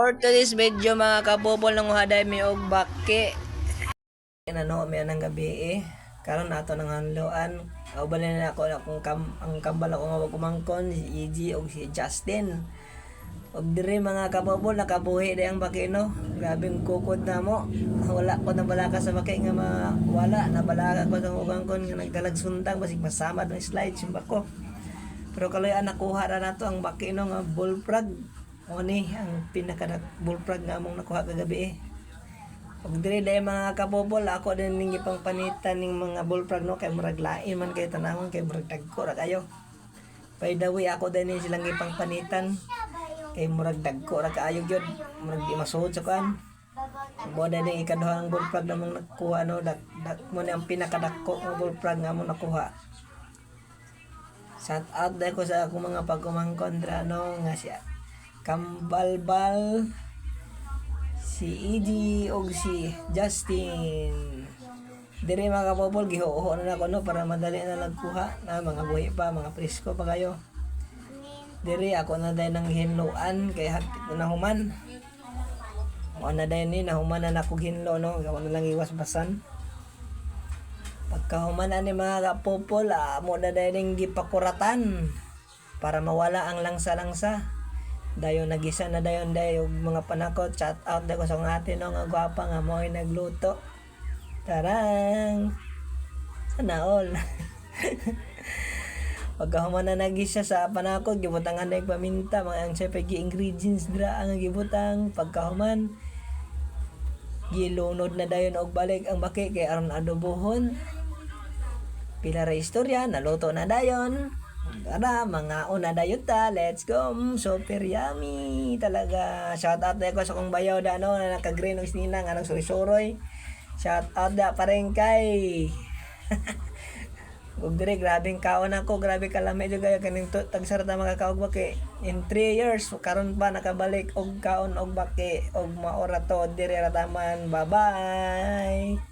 For today's video mga kapopol nang haday mi og baki. Ano mi anang gabi karon nato nang hanloan. Ubalin na ako ang kambal ako nga kumangkon si EG og si Justin. Og dire mga kapopol nakabuhi day ang baki no. Grabing kukod na mo. Wala ko na balaka sa baki nga mawala. Nabalaka ko sa kumangkon nga nagdalag suntang basig masamad ng slides yung bako. Pero kaloy nakuha ra nato ang baki no nga bullfrog. O ni ang pinaka bullfrog nga among nakuha kagabi Og dire day mga kapopol ako din ning ipang panitan ning mga bullfrog no kay murag lain man kay tanawon kay murag dagko ra kayo. By the way ako din silang ipang panitan kay murag dagko ra kaayo gyud murag di masuod sa kan. Mo na ning ikaduhang bullfrog namong nakuha no dak mo ni ang pinakadakko nga bullfrog nga among nakuha. Shout out dai ko sa akong mga pagkumangkon dra no nga siya Kambalbal, si EG og si Justin. Dire mga kapopol gihuho na ako no para madali na nagkuha na mga buhi pa, mga presko pa kayo. Dire ako na dahil nang hinloan kay hapit na human. Mo na dahil ni nahuman na ako hinlo no, gawa na lang iwas basan. Pagka human ni mga kapopol, mo na dahil ning gipakuratan para mawala ang langsa-langsa. Dayon nagisa na dayon mga panakot chat out ko sa atin no nga gwapa nga mo ay nagluto. Tarang. Sana all. Pagkahuman na nagisa sa panakot gibutang anay paminta mga ang syempre ingredients dra ang gibutang pagkahuman gilunod na dayon og balik ang baki kay aron adobohon. Pila ra istorya naluto na dayon. Tara, mga una dayon ta. Let's go. Super yummy talaga. Shout out na ko sa kong bayaw da no na naka-green og sinina nga nang suri-suroy. Shout out da pa rin kay. Ug dire grabing kaon ako, grabe kalami jud kayo kaning tagsara ta makakaog baki. In 3 years karon pa nakabalik og kaon og baki og maora to dire ra taman. Bye-bye.